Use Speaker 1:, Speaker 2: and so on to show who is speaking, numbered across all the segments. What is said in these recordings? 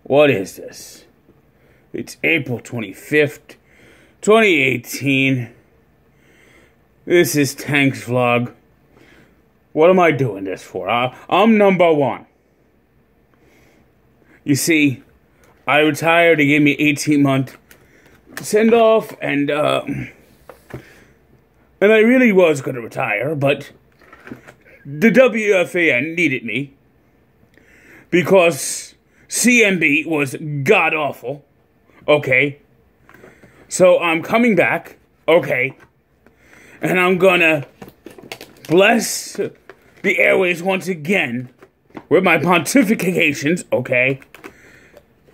Speaker 1: What is this? It's April 25th, 2018. This is Tank's vlog. What am I doing this for? I'm number one. You see, I retired. They gave me 18-month send off, and I really was going to retire, but the WFAN needed me because CMB was god-awful, okay? So I'm coming back, okay? And I'm gonna bless the airways once again with my pontifications, okay?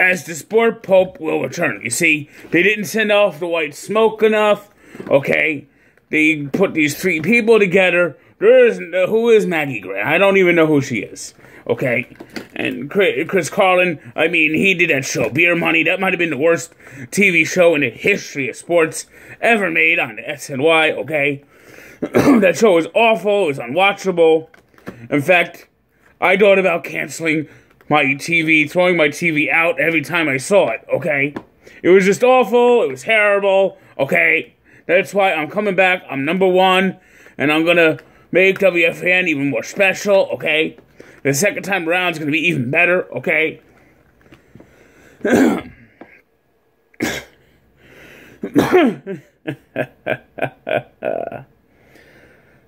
Speaker 1: As the sport pope will return. You see, they didn't send off the white smoke enough, okay? They put these three people together. Who is Maggie Gray? I don't even know who she is. Okay? And Chris Carlin, I mean, he did that show, Beer Money. That might have been the worst TV show in the history of sports ever made on the SNY, okay? That show was awful. It was unwatchable. In fact, I thought about canceling my TV, throwing my TV out every time I saw it, okay? It was just awful. It was terrible, okay? That's why I'm coming back. I'm number one, and I'm going to make WFAN even more special, okay? The second time around is going to be even better, okay?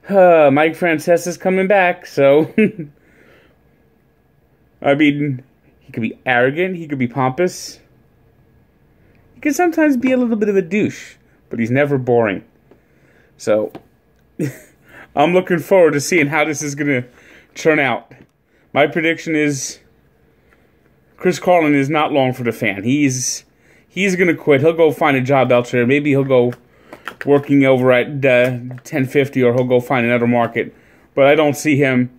Speaker 1: Mike Francesa's coming back, so... I mean, he could be arrogant, he could be pompous. He can sometimes be a little bit of a douche, but he's never boring. So... I'm looking forward to seeing how this is going to turn out. My prediction is Chris Carlin is not long for the fan. He's going to quit. He'll go find a job elsewhere. Maybe he'll go working over at 1050, or he'll go find another market. But I don't see him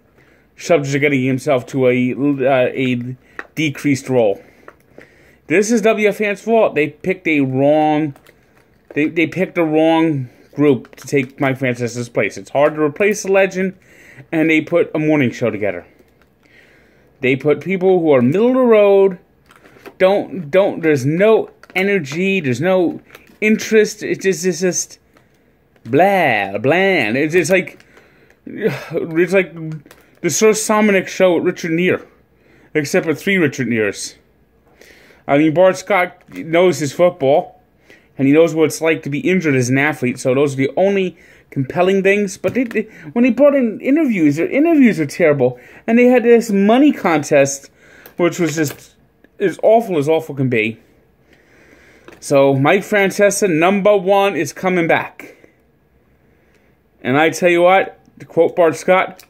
Speaker 1: subjugating himself to a decreased role. This is WFAN's fault. They picked a wrong... They picked the wrong group to take Mike Francesa's place. It's hard to replace the legend, and they put a morning show together. They put people who are middle of the road, there's no energy, there's no interest, it's just bland. It's like the Sir Dominic show with Richard Gere, except for 3 Richard Geres. I mean, Bart Scott knows his football, and he knows what it's like to be injured as an athlete, so those are the only compelling things. But when they brought in interviews, their interviews are terrible. And they had this money contest, which was just as awful can be. So, Mike Francesa, number one, is coming back. And I tell you what, to quote Bart Scott,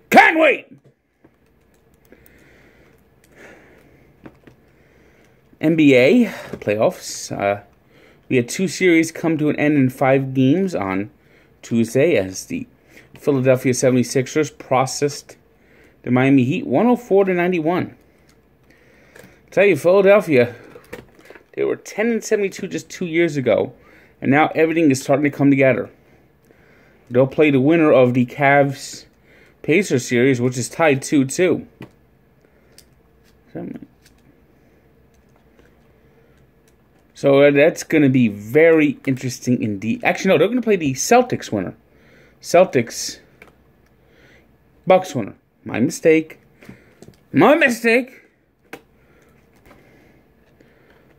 Speaker 1: can't wait! NBA playoffs. We had 2 series come to an end in 5 games on Tuesday as the Philadelphia 76ers processed the Miami Heat 104-91. Tell you, Philadelphia, they were 10-72 just 2 years ago, and now everything is starting to come together. They'll play the winner of the Cavs-Pacers series, which is tied 2-2. So that's going to be very interesting indeed. Actually, no, they're going to play the Celtics winner. Bucks winner. My mistake.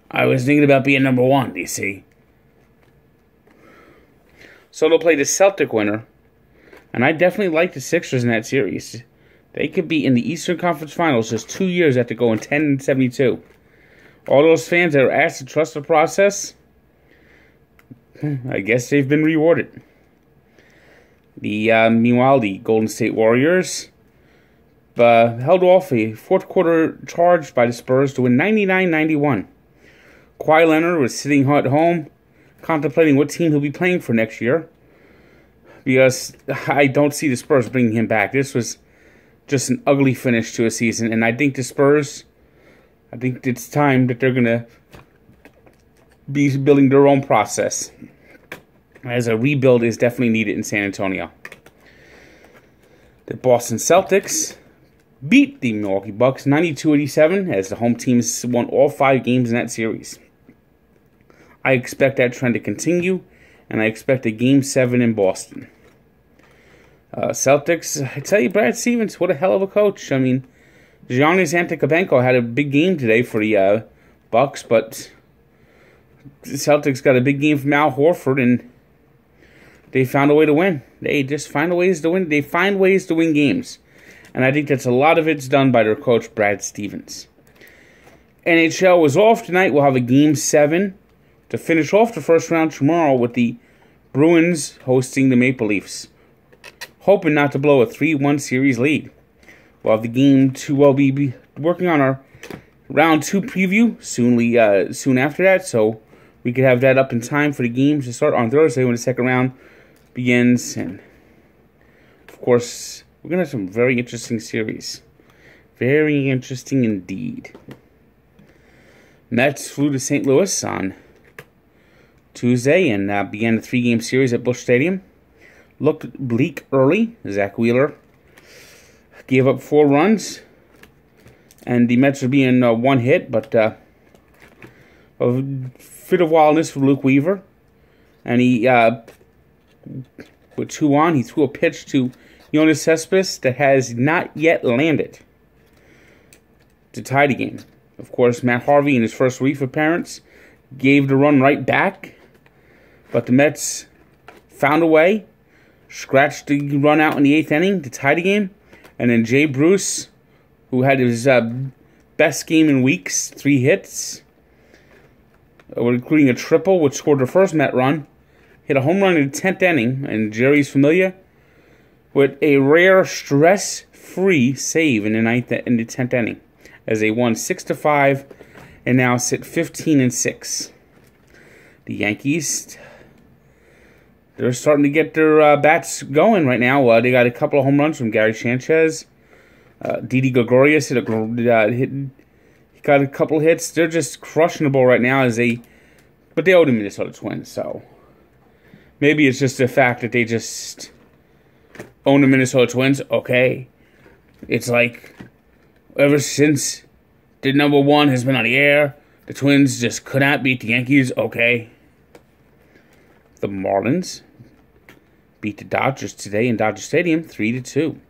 Speaker 1: I was thinking about being number one, do you see? So they'll play the Celtic winner. And I definitely like the Sixers in that series. They could be in the Eastern Conference Finals just 2 years after going 10-72. All those fans that are asked to trust the process, I guess they've been rewarded. Meanwhile, the Golden State Warriors held off a fourth-quarter charge by the Spurs to win 99-91. Kawhi Leonard was sitting at home, contemplating what team he'll be playing for next year, because I don't see the Spurs bringing him back. This was just an ugly finish to a season, and I think the Spurs... I think it's time that they're going to be building their own process, as a rebuild is definitely needed in San Antonio. The Boston Celtics beat the Milwaukee Bucks 92-87 as the home team has won all 5 games in that series. I expect that trend to continue, and I expect a Game 7 in Boston. Celtics, I tell you, Brad Stevens, what a hell of a coach. I mean, Giannis Antetokounmpo had a big game today for the Bucks, but the Celtics got a big game from Al Horford, and they found a way to win. They just find ways to win. They find ways to win games. And I think that's a lot of it's done by their coach, Brad Stevens. NHL was off tonight. We'll have a Game 7 to finish off the first round tomorrow with the Bruins hosting the Maple Leafs. Hoping not to blow a 3-1 series lead. We'll have the Game 2. We'll be working on our Round 2 preview soon after that, so we could have that up in time for the games to start on Thursday when the second round begins. And, of course, we're going to have some very interesting series. Very interesting indeed. Mets flew to St. Louis on Tuesday and began a 3-game series at Busch Stadium. Looked bleak early. Zach Wheeler gave up 4 runs. And the Mets are being one hit, but a fit of wildness for Luke Weaver. And he, with 2 on, he threw a pitch to Yoenis Cespedes that has not yet landed to tie the game. Of course, Matt Harvey, in his first relief appearance, gave the run right back. But the Mets found a way, scratched the run out in the 8th inning to tie the game. And then Jay Bruce, who had his best game in weeks, 3 hits, including a triple, which scored the first Met run, hit a home run in the 10th inning, and Jerry's familiar with a rare stress-free save in the 10th inning, as they won 6-5 and now sit 15-6. The Yankees, they're starting to get their bats going right now. They got a couple of home runs from Gary Sanchez. Didi Gregorius he got a couple hits. They're just crushing the ball right now but they owe the Minnesota Twins, so maybe it's just the fact that they just own the Minnesota Twins. Okay, it's like ever since the number 1 has been on the air, the Twins just could not beat the Yankees. Okay, the Marlins beat the Dodgers today in Dodger Stadium 3-2. It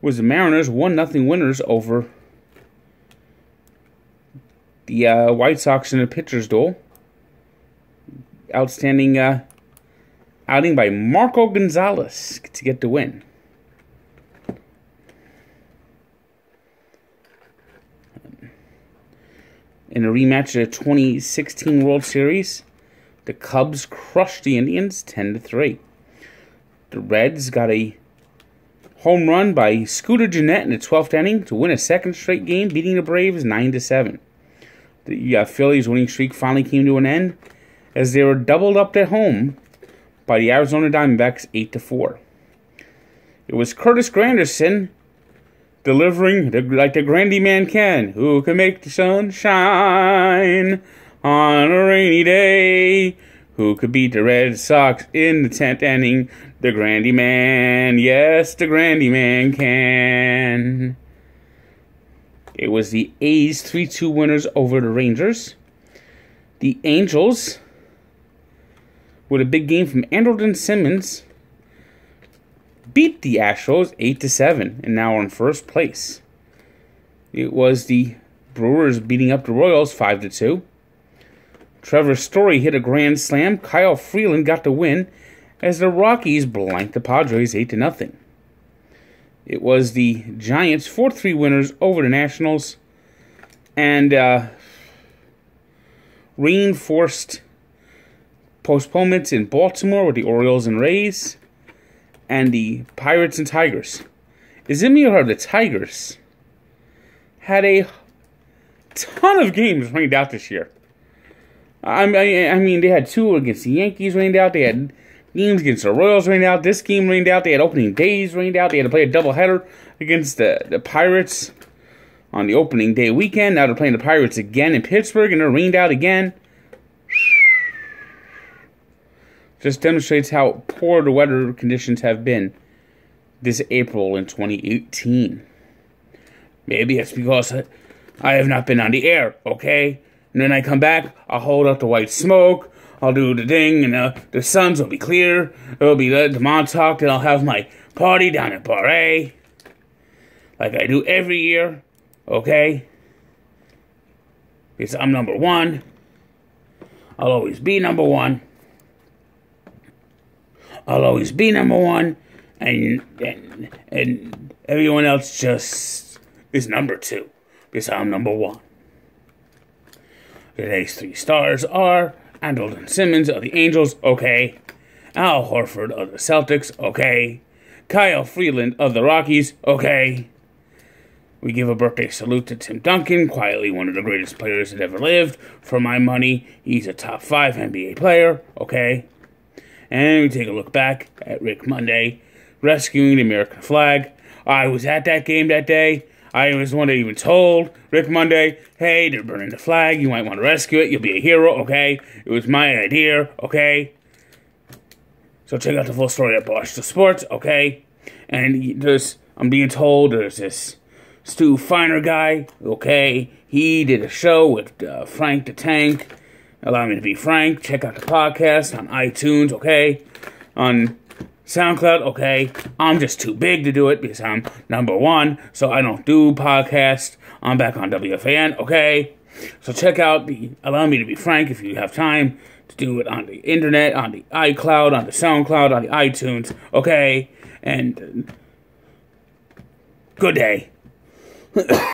Speaker 1: was the Mariners 1-0 winners over the White Sox in a pitcher's duel. Outstanding outing by Marco Gonzalez to get the win. In a rematch of the 2016 World Series, the Cubs crushed the Indians 10-3. The Reds got a home run by Scooter Gennett in the 12th inning to win a second straight game, beating the Braves 9-7. The Phillies' winning streak finally came to an end as they were doubled up at home by the Arizona Diamondbacks 8-4. It was Curtis Granderson delivering like the Grandy man can, who can make the sun shine on a rainy day, who could beat the Red Sox in the 10th inning. The Grandy man, yes, the Grandy man can. It was the A's 3-2 winners over the Rangers. The Angels, with a big game from Andrelton Simmons, beat the Astros 8-7 and now are in first place. It was the Brewers beating up the Royals 5-2. Trevor Story hit a grand slam. Kyle Freeland got the win as the Rockies blanked the Padres 8-0. It was the Giants 4-3 winners over the Nationals, and reinforced postponements in Baltimore with the Orioles and Rays, and the Pirates and Tigers. Is it me or the Tigers had a ton of games rained out this year? I mean, they had 2 against the Yankees rained out. They had games against the Royals rained out. This game rained out. They had opening days rained out. They had to play a doubleheader against the Pirates on the opening day weekend. Now they're playing the Pirates again in Pittsburgh, and they're rained out again. Just demonstrates how poor the weather conditions have been this April in 2018. Maybe it's because I have not been on the air, okay? And then I come back, I'll hold up the white smoke, I'll do the thing, and the suns will be clear, it'll be the Montauk, and I'll have my party down at Bar A, like I do every year, okay? Because I'm number one. I'll always be number one. I'll always be number one, and everyone else just is number two, because I'm number one. Today's 3 stars are Andrelton Simmons of the Angels, okay. Al Horford of the Celtics, okay. Kyle Freeland of the Rockies, okay. We give a birthday salute to Tim Duncan, quietly one of the greatest players that ever lived. For my money, he's a top 5 NBA player, okay. And we take a look back at Rick Monday rescuing the American flag. I was at that game that day. I was the one that even told Rick Monday, hey, they're burning the flag. You might want to rescue it. You'll be a hero, okay? It was my idea, okay? So check out the full story at Barstool Sports, okay? And I'm being told there's this Stu Feiner guy, okay? He did a show with Frank the Tank. Allow Me to Be Frank. Check out the podcast on iTunes, okay? On SoundCloud, okay? I'm just too big to do it because I'm number one, so I don't do podcasts. I'm back on WFAN, okay? So check out the Allow Me to Be Frank if you have time to do it on the internet, on the iCloud, on the SoundCloud, on the iTunes, okay? And good day.